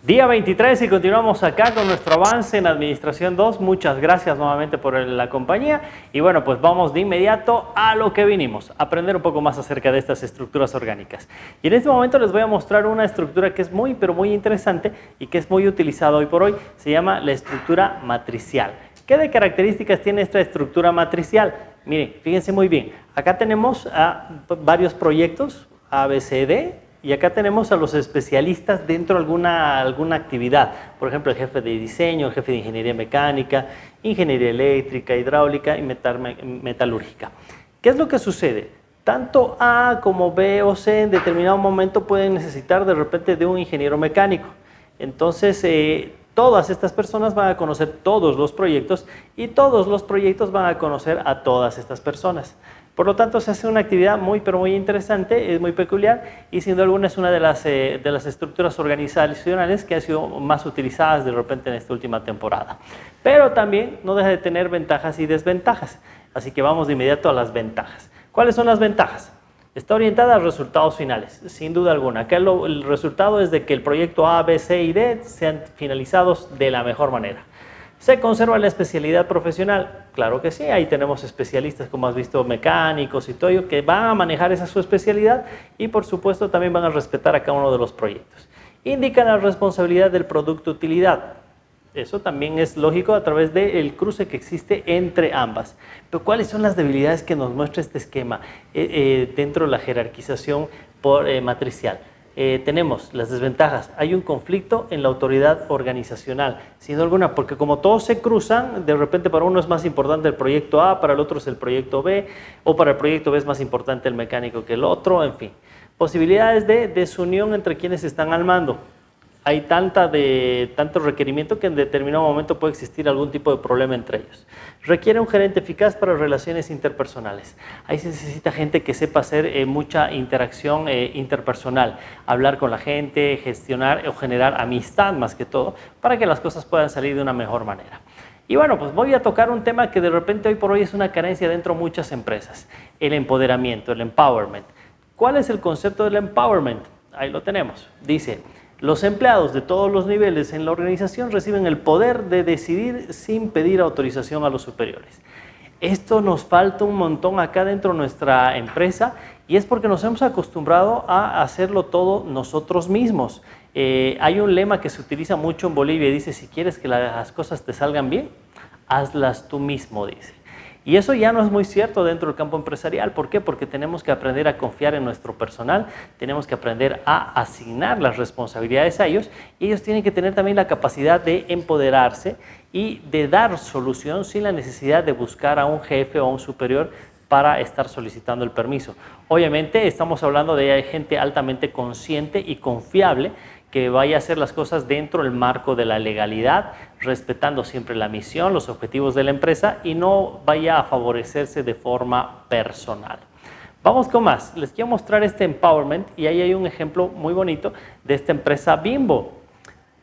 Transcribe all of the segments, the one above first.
Día 23 y continuamos acá con nuestro avance en Administración 2. Muchas gracias nuevamente por la compañía. Y bueno, pues vamos de inmediato a lo que vinimos, a aprender un poco más acerca de estas estructuras orgánicas. Y en este momento les voy a mostrar una estructura que es muy, pero muy interesante y que es muy utilizada hoy por hoy. Se llama la estructura matricial. ¿Qué de características tiene esta estructura matricial? Miren, fíjense muy bien. Acá tenemos varios proyectos, A, B, C, D. Y acá tenemos a los especialistas dentro de alguna actividad. Por ejemplo, el jefe de diseño, el jefe de ingeniería mecánica, ingeniería eléctrica, hidráulica y metalúrgica. ¿Qué es lo que sucede? Tanto A como B o C en determinado momento pueden necesitar de repente de un ingeniero mecánico. Entonces, todas estas personas van a conocer todos los proyectos y todos los proyectos van a conocer a todas estas personas. Por lo tanto, se hace una actividad muy, pero muy interesante, es muy peculiar y sin duda alguna es una de las estructuras organizacionales que han sido más utilizadas de repente en esta última temporada. Pero también no deja de tener ventajas y desventajas, así que vamos de inmediato a las ventajas. ¿Cuáles son las ventajas? Está orientada a resultados finales, sin duda alguna. Acá el resultado es de que el proyecto A, B, C y D sean finalizados de la mejor manera. ¿Se conserva la especialidad profesional? Claro que sí, ahí tenemos especialistas, como has visto, mecánicos y todo ello, que van a manejar esa su especialidad y por supuesto también van a respetar a cada uno de los proyectos. Indican la responsabilidad del producto-utilidad. Eso también es lógico a través del cruce que existe entre ambas. Pero ¿cuáles son las debilidades que nos muestra este esquema dentro de la jerarquización matricial? Tenemos las desventajas. Hay un conflicto en la autoridad organizacional, sin duda alguna, porque como todos se cruzan, de repente para uno es más importante el proyecto A, para el otro es el proyecto B, o para el proyecto B es más importante el mecánico que el otro, en fin. Posibilidades de desunión entre quienes están al mando. Hay tanto requerimiento que en determinado momento puede existir algún tipo de problema entre ellos. Requiere un gerente eficaz para relaciones interpersonales. Ahí se necesita gente que sepa hacer mucha interacción interpersonal, hablar con la gente, gestionar o generar amistad más que todo, para que las cosas puedan salir de una mejor manera. Y bueno, pues voy a tocar un tema que de repente hoy por hoy es una carencia dentro de muchas empresas, el empoderamiento, el empowerment. ¿Cuál es el concepto del empowerment? Ahí lo tenemos. Dice: los empleados de todos los niveles en la organización reciben el poder de decidir sin pedir autorización a los superiores. Esto nos falta un montón acá dentro de nuestra empresa y es porque nos hemos acostumbrado a hacerlo todo nosotros mismos. Hay un lema que se utiliza mucho en Bolivia y dice: si quieres que las cosas te salgan bien, hazlas tú mismo, dice. Y eso ya no es muy cierto dentro del campo empresarial. ¿Por qué? Porque tenemos que aprender a confiar en nuestro personal, tenemos que aprender a asignar las responsabilidades a ellos y ellos tienen que tener también la capacidad de empoderarse y de dar solución sin la necesidad de buscar a un jefe o a un superior para estar solicitando el permiso. Obviamente estamos hablando de gente altamente consciente y confiable que vaya a hacer las cosas dentro del marco de la legalidad, respetando siempre la misión, los objetivos de la empresa y no vaya a favorecerse de forma personal. Vamos con más. Les quiero mostrar este empowerment y ahí hay un ejemplo muy bonito de esta empresa Bimbo.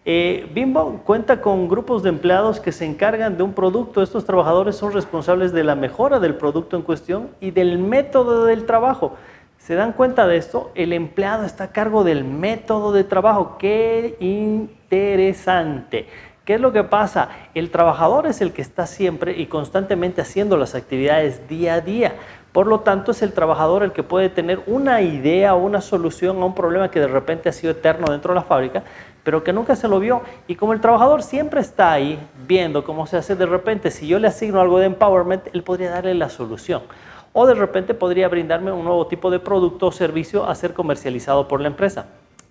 Bimbo cuenta con grupos de empleados que se encargan de un producto. Estos trabajadores son responsables de la mejora del producto en cuestión y del método del trabajo. ¿Se dan cuenta de esto? El empleado está a cargo del método de trabajo. ¡Qué interesante! ¿Qué es lo que pasa? El trabajador es el que está siempre y constantemente haciendo las actividades día a día. Por lo tanto, es el trabajador el que puede tener una idea o una solución a un problema que de repente ha sido eterno dentro de la fábrica, pero que nunca se lo vio. Y como el trabajador siempre está ahí viendo cómo se hace, de repente, si yo le asigno algo de empowerment, él podría darle la solución. O de repente podría brindarme un nuevo tipo de producto o servicio a ser comercializado por la empresa.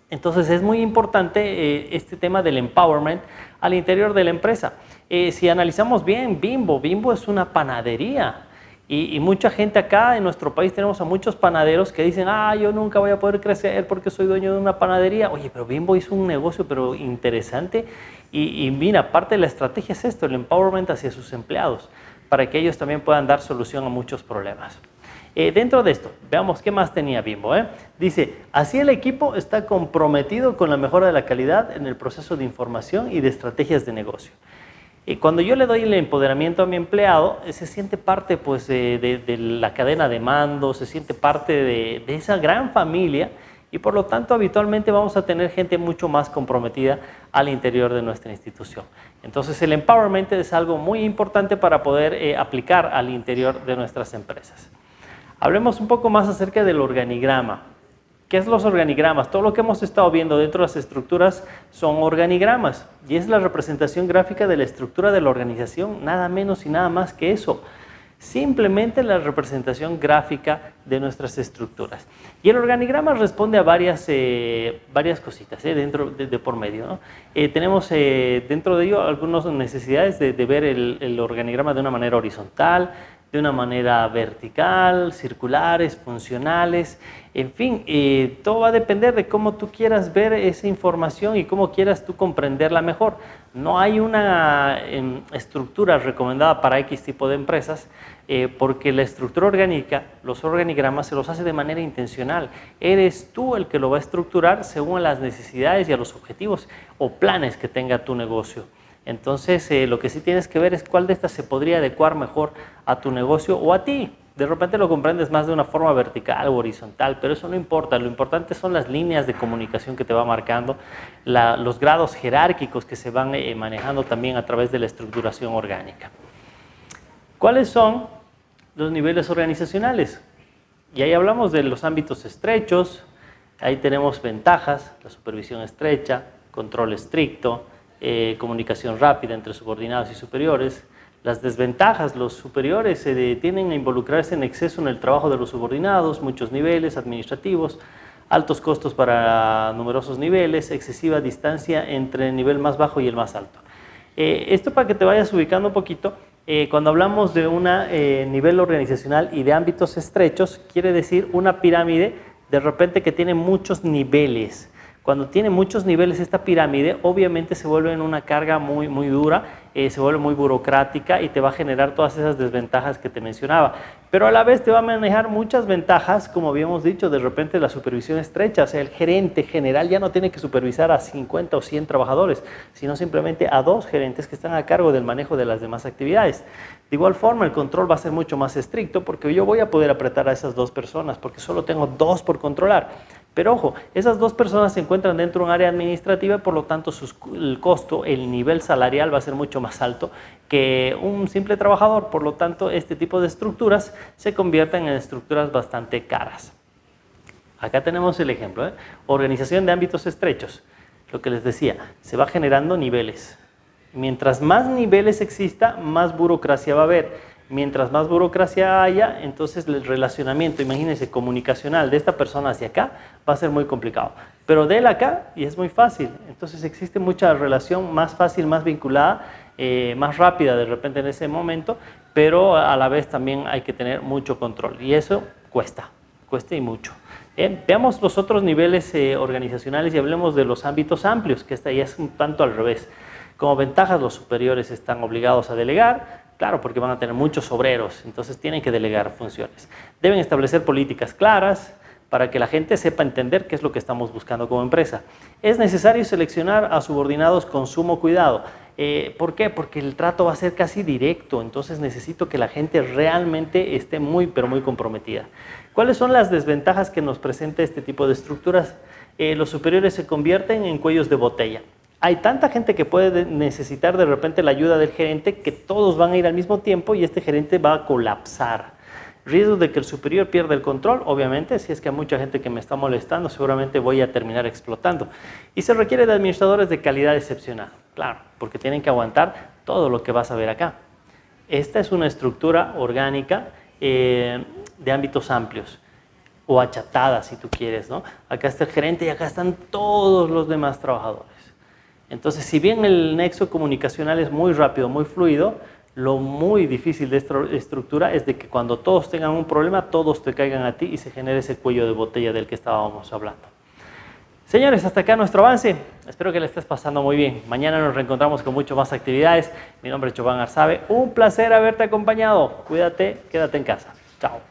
Entonces es muy importante este tema del empowerment al interior de la empresa. Si analizamos bien, Bimbo es una panadería. Y mucha gente acá en nuestro país tenemos a muchos panaderos que dicen: yo nunca voy a poder crecer porque soy dueño de una panadería. Oye, pero Bimbo hizo un negocio pero interesante y mira, parte de la estrategia es esto, el empowerment hacia sus empleados, para que ellos también puedan dar solución a muchos problemas. Dentro de esto, veamos qué más tenía Bimbo. Dice: así el equipo está comprometido con la mejora de la calidad en el proceso de información y de estrategias de negocio. Cuando yo le doy el empoderamiento a mi empleado, se siente parte pues, de la cadena de mando, se siente parte de esa gran familia y por lo tanto habitualmente vamos a tener gente mucho más comprometida al interior de nuestra institución. Entonces el empowerment es algo muy importante para poder aplicar al interior de nuestras empresas. Hablemos un poco más acerca del organigrama. ¿Qué es los organigramas? Todo lo que hemos estado viendo dentro de las estructuras son organigramas y es la representación gráfica de la estructura de la organización, nada menos y nada más que eso. Simplemente la representación gráfica de nuestras estructuras. Y el organigrama responde a varias cositas dentro de por medio, ¿no? Tenemos dentro de ello algunas necesidades de ver el organigrama de una manera horizontal, de una manera vertical, circulares, funcionales, en fin, todo va a depender de cómo tú quieras ver esa información y cómo quieras tú comprenderla mejor. No hay una estructura recomendada para X tipo de empresas porque la estructura orgánica, los organigramas se los hace de manera intencional. Eres tú el que lo va a estructurar según las necesidades y a los objetivos o planes que tenga tu negocio. Entonces, lo que sí tienes que ver es cuál de estas se podría adecuar mejor a tu negocio o a ti. De repente lo comprendes más de una forma vertical o horizontal, pero eso no importa. Lo importante son las líneas de comunicación que te va marcando, los grados jerárquicos que se van manejando también a través de la estructuración orgánica. ¿Cuáles son los niveles organizacionales? Y ahí hablamos de los ámbitos estrechos, ahí tenemos ventajas, la supervisión estrecha, control estricto, comunicación rápida entre subordinados y superiores. Las desventajas, los superiores tienden a involucrarse en exceso en el trabajo de los subordinados, muchos niveles administrativos, altos costos para numerosos niveles, excesiva distancia entre el nivel más bajo y el más alto. Esto para que te vayas ubicando un poquito, cuando hablamos de un nivel organizacional y de ámbitos estrechos, quiere decir una pirámide de repente que tiene muchos niveles. Cuando tiene muchos niveles esta pirámide, obviamente se vuelve en una carga muy dura, se vuelve muy burocrática y te va a generar todas esas desventajas que te mencionaba. Pero a la vez te va a manejar muchas ventajas, como habíamos dicho, de repente la supervisión estrecha, o sea, el gerente general ya no tiene que supervisar a 50 o 100 trabajadores, sino simplemente a 2 gerentes que están a cargo del manejo de las demás actividades. De igual forma, el control va a ser mucho más estricto porque yo voy a poder apretar a esas 2 personas porque solo tengo 2 por controlar. Pero ojo, esas 2 personas se encuentran dentro de un área administrativa, por lo tanto el costo, el nivel salarial va a ser mucho más alto que un simple trabajador. Por lo tanto, este tipo de estructuras se convierten en estructuras bastante caras. Acá tenemos el ejemplo, organización de ámbitos estrechos. Lo que les decía, se va generando niveles. Mientras más niveles exista, más burocracia va a haber. Mientras más burocracia haya, entonces el relacionamiento, imagínense, comunicacional de esta persona hacia acá va a ser muy complicado. Pero de él acá, y es muy fácil. Entonces existe mucha relación más fácil, más vinculada, más rápida de repente en ese momento, pero a la vez también hay que tener mucho control. Y eso cuesta y mucho. Veamos los otros niveles organizacionales y hablemos de los ámbitos amplios, que esta ya es un tanto al revés. Como ventajas, los superiores están obligados a delegar. Claro, porque van a tener muchos obreros, entonces tienen que delegar funciones. Deben establecer políticas claras para que la gente sepa entender qué es lo que estamos buscando como empresa. Es necesario seleccionar a subordinados con sumo cuidado. ¿Por qué? Porque el trato va a ser casi directo, entonces necesito que la gente realmente esté pero muy comprometida. ¿Cuáles son las desventajas que nos presenta este tipo de estructuras? Los superiores se convierten en cuellos de botella. Hay tanta gente que puede necesitar de repente la ayuda del gerente que todos van a ir al mismo tiempo y este gerente va a colapsar. Riesgo de que el superior pierda el control, obviamente, si es que hay mucha gente que me está molestando, seguramente voy a terminar explotando. Y se requiere de administradores de calidad excepcional, claro, porque tienen que aguantar todo lo que vas a ver acá. Esta es una estructura orgánica de ámbitos amplios o achatada si tú quieres, ¿no? Acá está el gerente y acá están todos los demás trabajadores. Entonces, si bien el nexo comunicacional es muy rápido, muy fluido, lo muy difícil de esta estructura es de que cuando todos tengan un problema, todos te caigan a ti y se genere ese cuello de botella del que estábamos hablando. Señores, hasta acá nuestro avance. Espero que le estés pasando muy bien. Mañana nos reencontramos con mucho más actividades. Mi nombre es Choban Arzabe. Un placer haberte acompañado. Cuídate, quédate en casa. Chao.